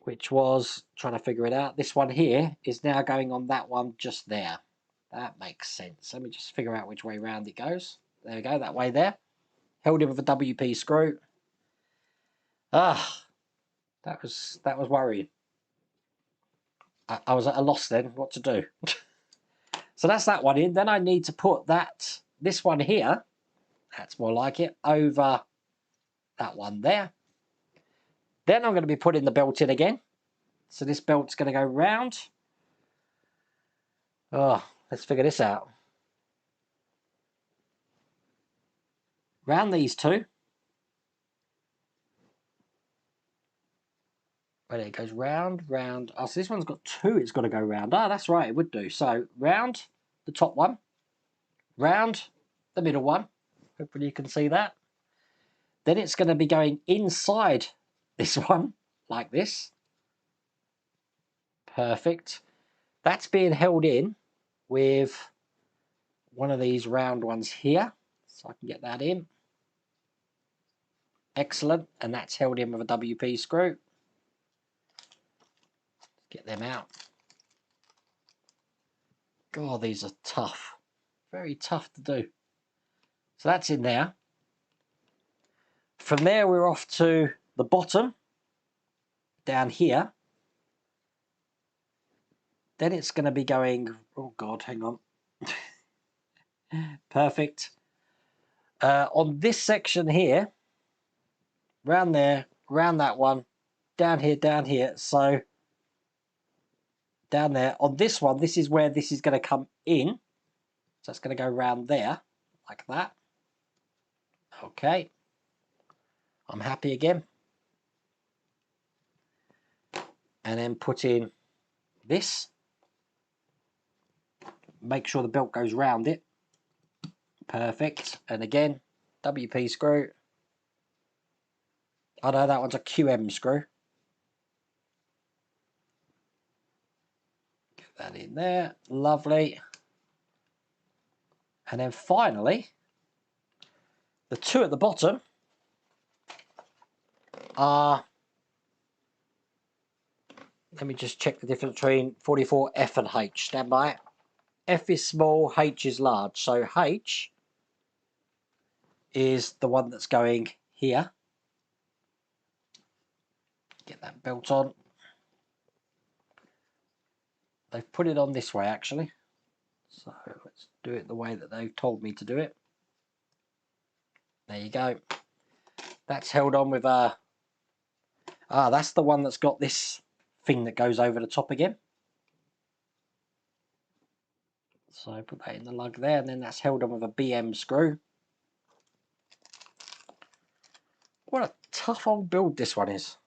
which was trying to figure it out, this one here is now going on that one just there. That makes sense. Let me just figure out which way round it goes. There we go, that way there. Held in with a WP screw. Ah, that was worrying. I was at a loss then what to do. So that's that one in. Then I need to put this one here, that's more like it, over that one there. Then I'm going to be putting the belt in again. So this belt's going to go round. Oh, let's figure this out. Round these two. Where it goes round, round. Oh, so this one's got two it's got to go round. Ah, that's right, it would do. So round the top one. Round the middle one. Hopefully you can see that. Then it's going to be going inside this one, like this. Perfect. That's being held in with one of these round ones here. So I can get that in. Excellent. And that's held in with a WP screw. Get them out. God, these are tough. Very tough to do. So that's in there. From there, we're off to the bottom, down here. Then it's going to be going, oh God, hang on. Perfect. On this section here, round there, round that one, down here. So down there. On this one, this is where this is going to come in. So it's going to go round there, like that. Okay. I'm happy again. And then put in this. Make sure the belt goes round it. Perfect. And again, WP screw. Oh no, that one's a QM screw. Get that in there. Lovely. And then finally, the two at the bottom are, let me just check the difference between 44 F and H. Stand by. F is small, H is large. So H is the one that's going here. Get that belt on. They've put it on this way actually. So let's do it the way that they've told me to do it. There you go. That's held on with a... that's the one that's got this thing that goes over the top again. So put that in the lug there, and then that's held on with a BM screw. What a tough old build this one is.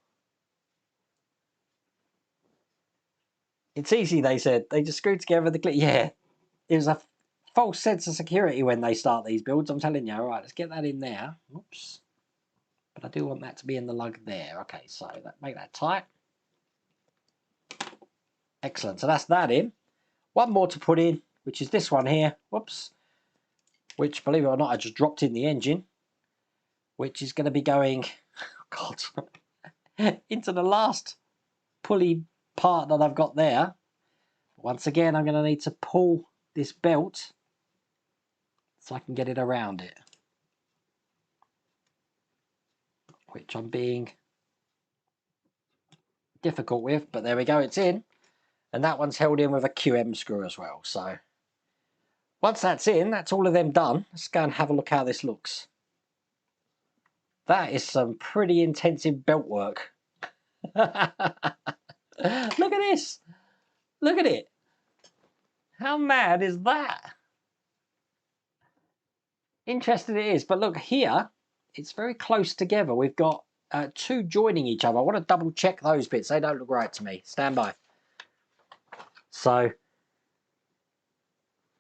It's easy, they said. They just screwed together the clip. Yeah, it was a false sense of security when they start these builds, I'm telling you. All right, let's get that in there. Oops. But I do want that to be in the lug there. Okay, so make that tight. Excellent. So that's that in. One more to put in, which is this one here. Whoops. Which, believe it or not, I just dropped in the engine. Which is going to be going, oh God, into the last pulley part that I've got there. Once again, I'm going to need to pull this belt so I can get it around it. Which I'm being difficult with, but there we go, it's in. And that one's held in with a QM screw as well. So once that's in, that's all of them done. Let's go and have a look how this looks. That is some pretty intensive belt work. Look at this. Look at it. How mad is that? Interesting it is. But look here, it's very close together. We've got two joining each other. I want to double check those bits. They don't look right to me. Stand by. So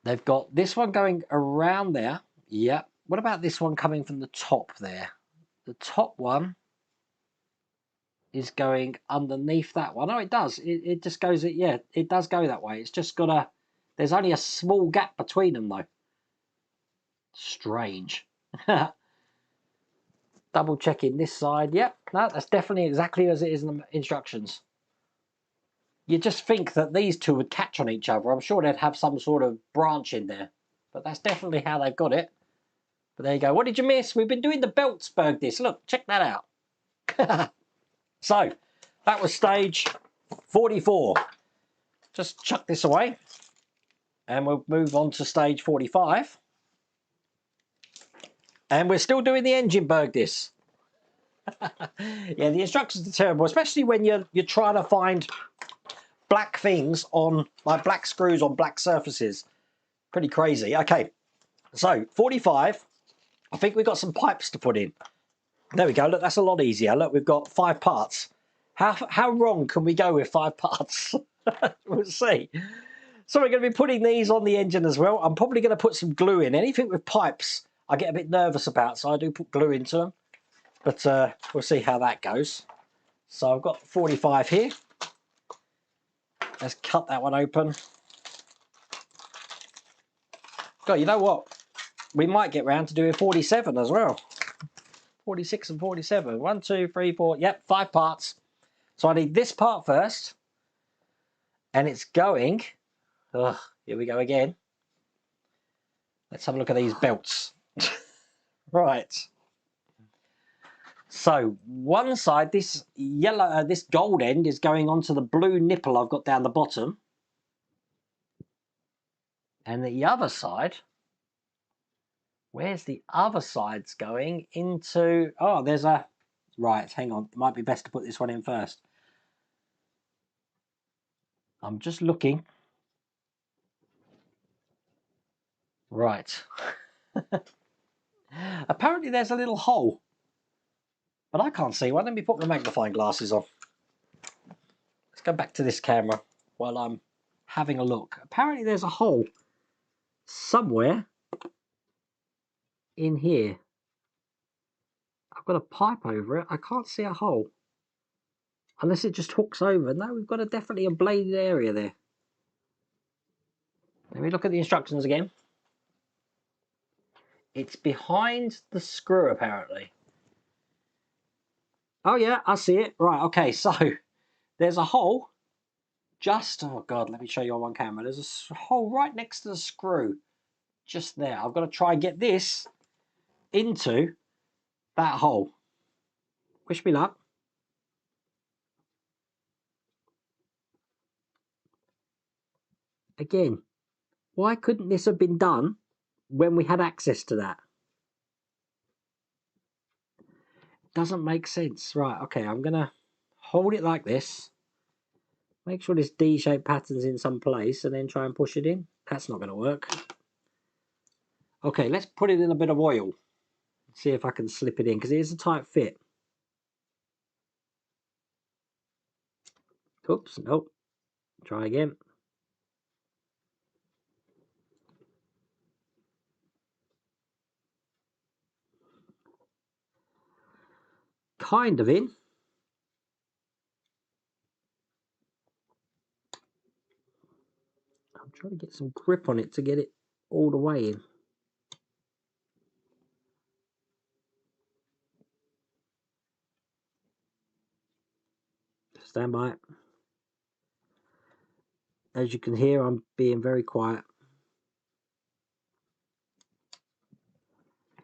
they've got this one going around there. Yep. What about this one coming from the top there? The top one is going underneath that one. Oh, it does. It just goes, yeah, it does go that way. It's just got a, there's only a small gap between them though. Strange. Double checking this side. Yep, no, that's definitely exactly as it is in the instructions. You just think that these two would catch on each other. I'm sure they'd have some sort of branch in there. But that's definitely how they've got it. But there you go. What did you miss? We've been doing the Beltsberg this. Look, check that out. So, that was stage 44. Just chuck this away. And we'll move on to stage 45. And we're still doing the engine berg this. Yeah, the instructions are terrible, especially when you're trying to find black things on, like black screws on black surfaces. Pretty crazy. Okay, so 45. I think we've got some pipes to put in. There we go. Look, that's a lot easier. Look, we've got 5 parts. How wrong can we go with 5 parts? We'll see. So we're going to be putting these on the engine as well. I'm probably going to put some glue in. Anything with pipes, I get a bit nervous about, so I do put glue into them. But we'll see how that goes. So I've got 45 here. Let's cut that one open. God, you know what? We might get round to doing 47 as well. 46 and 47. 1, 2, 3, 4. Yep, 5 parts. So I need this part first. And it's going... Ugh, here we go again. Let's have a look at these belts. Right. So one side, this yellow, this gold end is going onto the blue nipple I've got down the bottom. And the other side... Where's the other side's going into... Oh, there's a... Right, hang on. It might be best to put this one in first. I'm just looking. Right. Apparently there's a little hole. But I can't see one. Let me put my magnifying glasses on. Let's go back to this camera while I'm having a look. Apparently there's a hole somewhere in here. I've got a pipe over it. I can't see a hole. Unless it just hooks over. No, we've got definitely a bladed area there. Let me look at the instructions again. It's behind the screw, apparently. Oh, yeah, I see it. Right, okay, so there's a hole just... Oh, God, let me show you on one camera. There's a hole right next to the screw. Just there. I've got to try and get this into that hole. Wish me luck. Again, why couldn't this have been done when we had access to that? Doesn't make sense. Right, okay, I'm going to hold it like this. Make sure this D-shaped pattern's in some place and then try and push it in. That's not going to work. Okay, let's put it in a bit of oil. See if I can slip it in, because it is a tight fit. Oops, nope. Try again. Kind of in. I'm trying to get some grip on it to get it all the way in. Stand by. As you can hear, I'm being very quiet.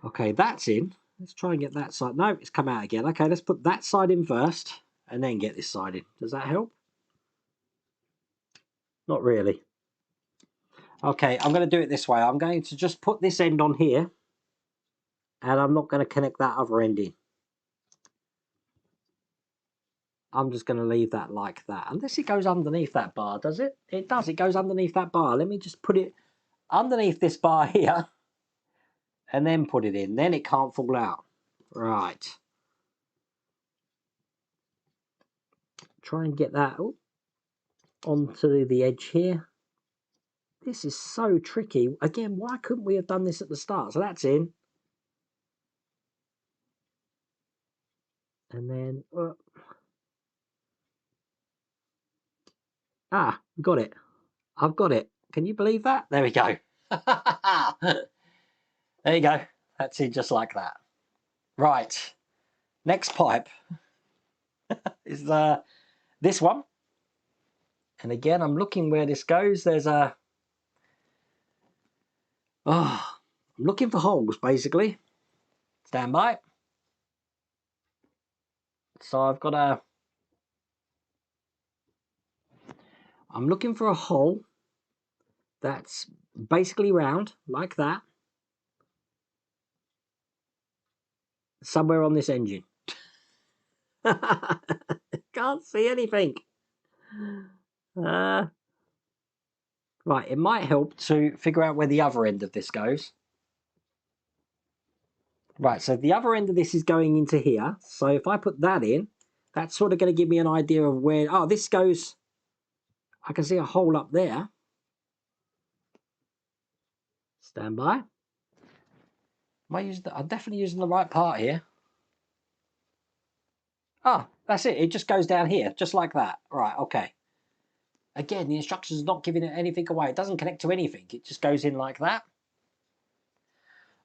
Okay, that's in. Let's try and get that side. No, it's come out again. Okay, let's put that side in first and then get this side in. Does that help? Not really. Okay, I'm going to do it this way. I'm going to just put this end on here and I'm not going to connect that other end in. I'm just going to leave that like that. Unless it goes underneath that bar, does it? It does. It goes underneath that bar. Let me just put it underneath this bar here and then put it in. Then it can't fall out. Right. Try and get that onto the edge here. This is so tricky. Again, why couldn't we have done this at the start? So that's in. And then... got it. I've got it. Can you believe that? There we go. There you go. That's it, just like that. Right. Next pipe is this one. And again, I'm looking where this goes. There's a... I'm looking for holes, basically. Stand by. So I've got a... I'm looking for a hole that's basically round, like that. Somewhere on this engine. Can't see anything. Right, it might help to figure out where the other end of this goes. Right, so the other end of this is going into here. So if I put that in, that's sort of going to give me an idea of where... Oh, this goes... I can see a hole up there. Stand by. Am I using I'm definitely using the right part here. Ah, that's it. It just goes down here, just like that. Right, okay. Again, the instructions are not giving it anything away. It doesn't connect to anything. It just goes in like that.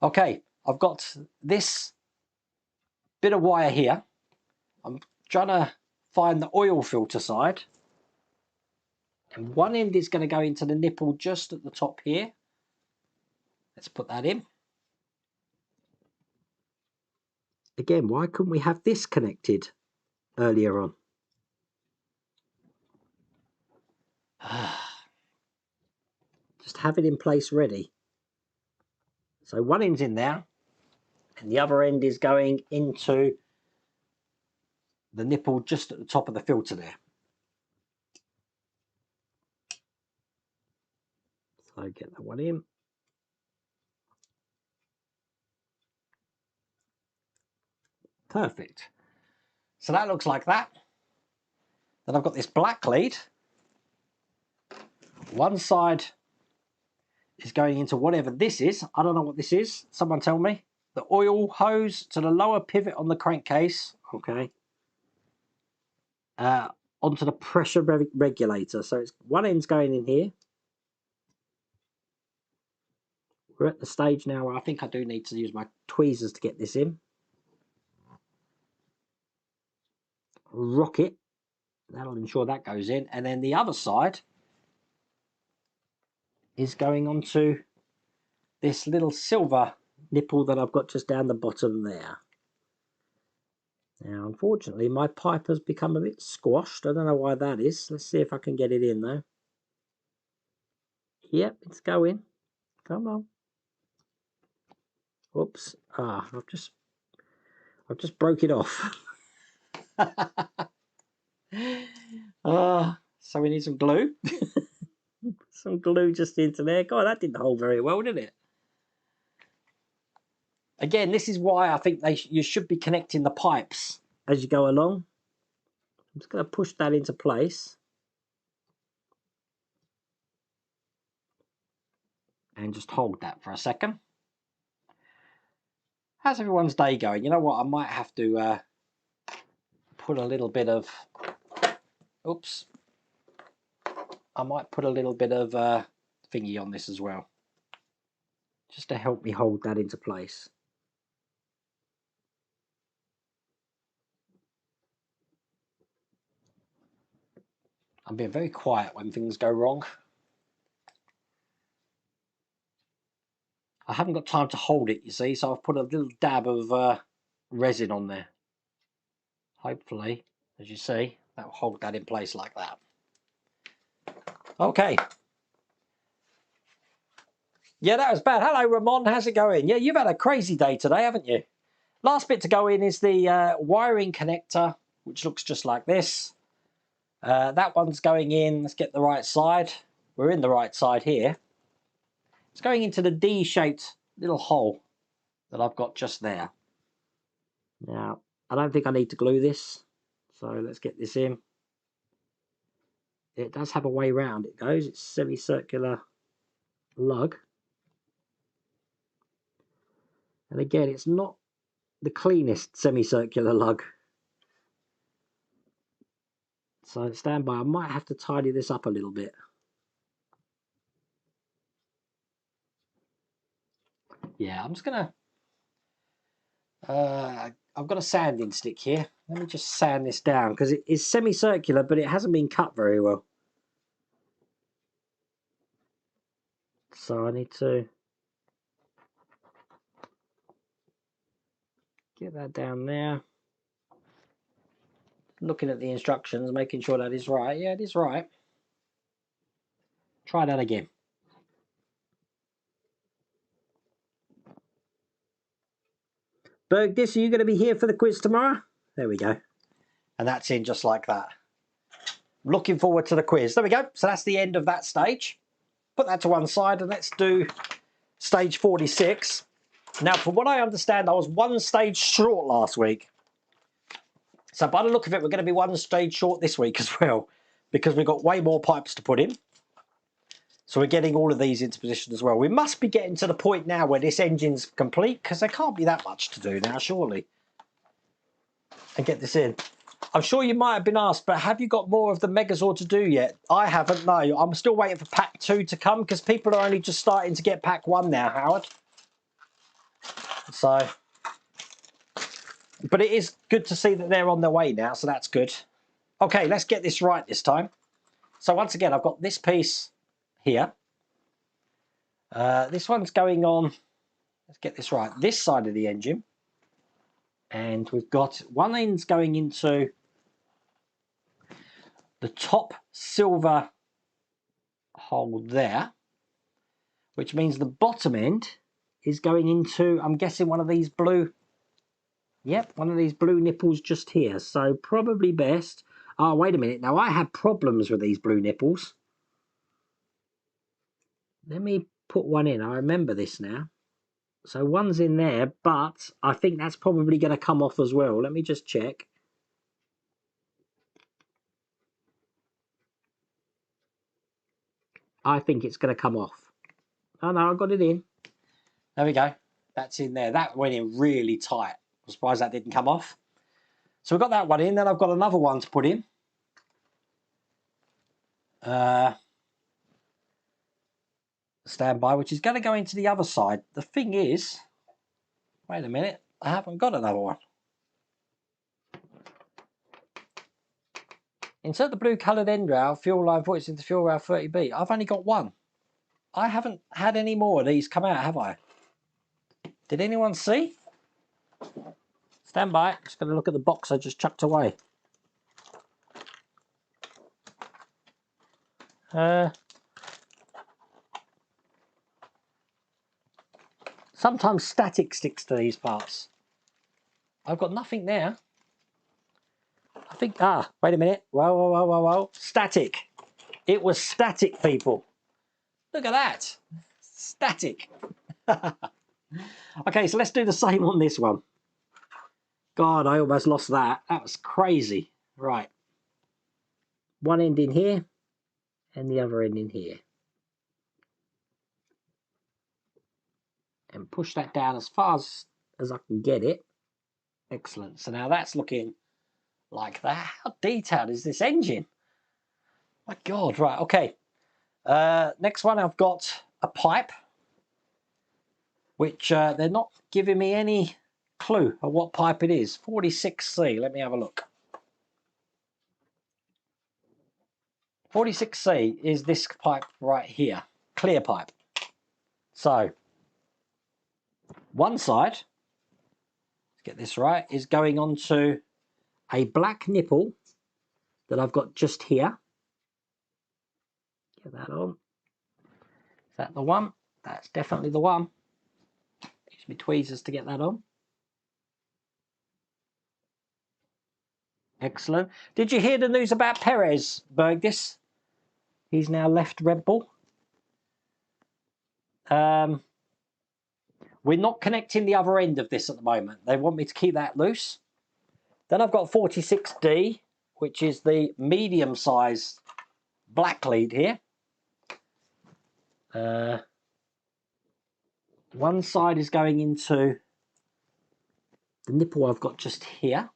Okay, I've got this bit of wire here. I'm trying to find the oil filter side. And one end is going to go into the nipple just at the top here. Let's put that in. Again, why couldn't we have this connected earlier on? Just have it in place ready. So one end's in there and the other end is going into the nipple just at the top of the filter there. So get that one in. Perfect. So that looks like that. Then I've got this black lead. One side is going into whatever this is. I don't know what this is. Someone tell me. The oil hose to the lower pivot on the crankcase. Okay. Onto the pressure regulator. So it's one end's going in here. we're at the stage now where I think I do need to use my tweezers to get this in. Rock it. That'll ensure that goes in. And then the other side is going onto this little silver nipple that I've got just down the bottom there. Now, unfortunately, my pipe has become a bit squashed. I don't know why that is. Let's see if I can get it in, though. Yep, it's going. Come on. Oops. Ah, I've just broke it off. So we need some glue. Some glue just into there. God, that didn't hold very well, did it? Again, this is why I think you should be connecting the pipes as you go along. I'm just going to push that into place. And just hold that for a second. How's everyone's day going? You know what? I might have to put a little bit of... Oops. I might put a little bit of thingy on this as well. Just to help me hold that into place. I'm being very quiet when things go wrong. I haven't got time to hold it, you see, so I've put a little dab of resin on there. Hopefully, as you see, that will hold that in place like that. Okay. Yeah, that was bad. Hello, Ramon. How's it going? Yeah, you've had a crazy day today, haven't you? Last bit to go in is the wiring connector, which looks just like this. That one's going in. Let's get the right side. We're in the right side here. It's going into the D-shaped little hole that I've got just there. Now, I don't think I need to glue this, so let's get this in. It does have a way round it goes. It's semicircular lug. And again, it's not the cleanest semicircular lug. So stand by, I might have to tidy this up a little bit. Yeah, I'm just gonna I've got a sanding stick here. Let me just sand this down because it is semicircular, but it hasn't been cut very well. So I need to get that down there. Looking at the instructions, making sure that is right. Yeah, it is right. Try that again. Bergdis, are you going to be here for the quiz tomorrow? There we go. And that's in just like that. Looking forward to the quiz. There we go. So that's the end of that stage. Put that to one side and let's do stage 46. Now, from what I understand, I was one stage short last week. So by the look of it, we're going to be one stage short this week as well, because we've got way more pipes to put in. So we're getting all of these into position as well. We must be getting to the point now where this engine's complete, because there can't be that much to do now, surely. And get this in. I'm sure you might have been asked, but have you got more of the Megazord to do yet? I haven't, no. I'm still waiting for pack 2 to come, because people are only just starting to get pack 1 now, Howard. So, but it is good to see that they're on their way now, so that's good. Okay, let's get this right this time. So once again, I've got this piece here. This one's going on, let's get this right, this side of the engine. And we've got one end's going into the top silver hole there, which means the bottom end is going into, I'm guessing, one of these blue, yep, one of these blue nipples just here. So probably best, oh, wait a minute, now I had problems with these blue nipples. Let me put one in, I remember this now. So one's in there, but I think that's probably going to come off as well. Let me just check. I think it's going to come off. Oh no, I got it in. There we go. That's in there. That went in really tight. I'm surprised that didn't come off. So we've got that one in. Then I've got another one to put in. standby, which is going to go into the other side. The thing is, wait a minute, I haven't got another one. Insert the blue coloured end rail, fuel line voice into fuel rail 30B. I've only got one. I haven't had any more of these come out, have I? Did anyone see? Stand by. Just going to look at the box I just chucked away. Sometimes static sticks to these parts. I've got nothing there. I think, wait a minute. Whoa. Static. It was static, people. Look at that. Static. Okay, so let's do the same on this one. God, I almost lost that. That was crazy. Right. One end in here and the other end in here. And push that down as far as I can get it. Excellent. So now that's looking like that. How detailed is this engine? My God. Right, okay. Next one, I've got a pipe, which they're not giving me any clue of what pipe it is. 46C. Let me have a look. 46C is this pipe right here. Clear pipe. So, one side, let's get this right, is going onto a black nipple that I've got just here. Get that on. Is that the one? That's definitely the one. Use me tweezers to get that on. Excellent. Did you hear the news about Perez Bergdis? He's now left Red Bull. We're not connecting the other end of this at the moment. They want me to keep that loose. Then I've got 46D, which is the medium-sized black lead here. One side is going into the nipple I've got just here.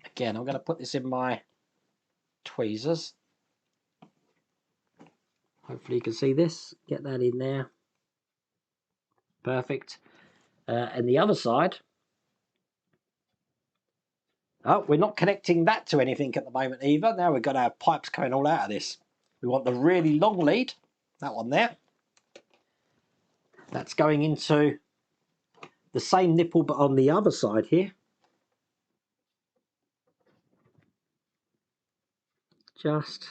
Again, I'm going to put this in my tweezers. Hopefully you can see this. Get that in there. Perfect. And the other side. Oh, we're not connecting that to anything at the moment either. Now we've got our pipes coming all out of this. We want the really long lead. That one there. That's going into the same nipple but on the other side here. Just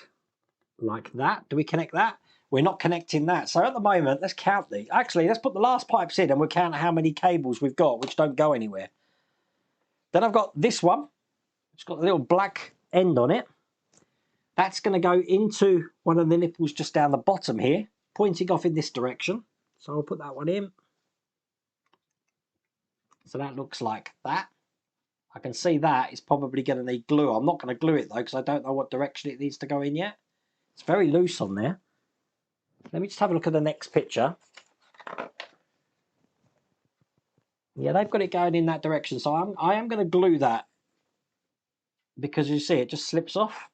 like that. Do we connect that? We're not connecting that. So at the moment, let's count these. Actually, let's put the last pipes in and we'll count how many cables we've got, which don't go anywhere. Then I've got this one. It's got a little black end on it. That's going to go into one of the nipples just down the bottom here, pointing off in this direction. So I'll put that one in. So that looks like that. I can see that is probably going to need glue. I'm not going to glue it though, because I don't know what direction it needs to go in yet. It's very loose on there. Let me just have a look at the next picture. Yeah, they've got it going in that direction. So I am going to glue that, because you see it just slips off.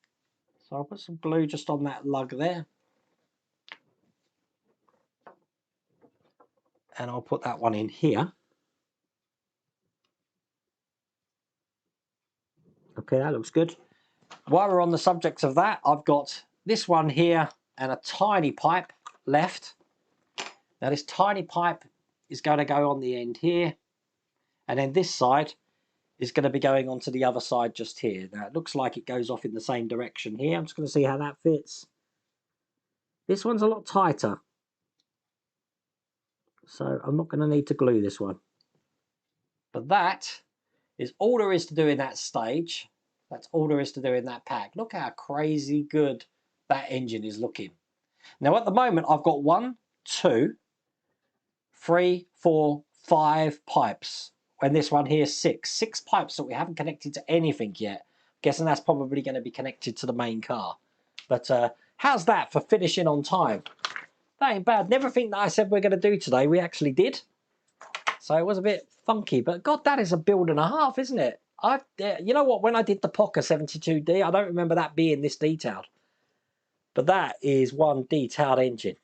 So I'll put some glue just on that lug there. And I'll put that one in here. Okay, that looks good. While we're on the subject of that, I've got this one here and a tiny pipe left. Now this tiny pipe is going to go on the end here. And then this side is going to be going onto the other side just here. Now it looks like it goes off in the same direction here. I'm just going to see how that fits. This one's a lot tighter. So I'm not going to need to glue this one. But that is all there is to do in that stage. That's all there is to do in that pack. Look how crazy good that engine is looking. Now at the moment I've got 1, 2, 3, 4, 5 pipes. And this one here 6. 6 pipes that we haven't connected to anything yet. Guessing that's probably going to be connected to the main car. But how's that for finishing on time? That ain't bad. Everything that I said we're going to do today, we actually did. So it was a bit funky. But God, that is a build and a half, isn't it? You know what? When I did the Poker 72D, I don't remember that being this detailed. But that is one detailed engine.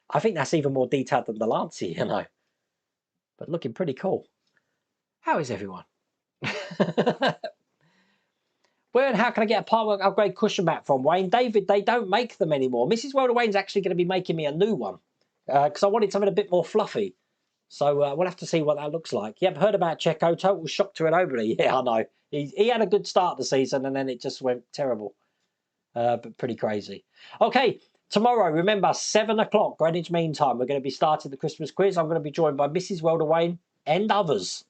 I think that's even more detailed than the Lancia, you know. But looking pretty cool. How is everyone? Where and how can I get a Parkwork upgrade cushion mat from? Wayne, David, they don't make them anymore. Mrs. World of Wayne's actually going to be making me a new one because I wanted something a bit more fluffy. So we'll have to see what that looks like. You ever heard about Checo? Total shock to it over. Yeah, I know. He had a good start of the season and then it just went terrible. But pretty crazy. Okay, tomorrow, remember, 7 o'clock, Greenwich Mean Time. We're going to be starting the Christmas quiz. I'm going to be joined by Mrs. World of Wayne and others.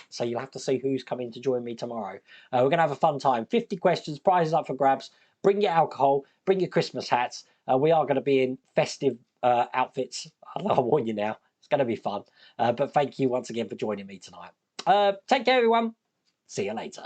So you'll have to see who's coming to join me tomorrow. We're going to have a fun time. 50 questions, prizes up for grabs. Bring your alcohol, bring your Christmas hats. We are going to be in festive outfits. I'll warn you now. It's going to be fun. But thank you once again for joining me tonight. Take care, everyone. See you later.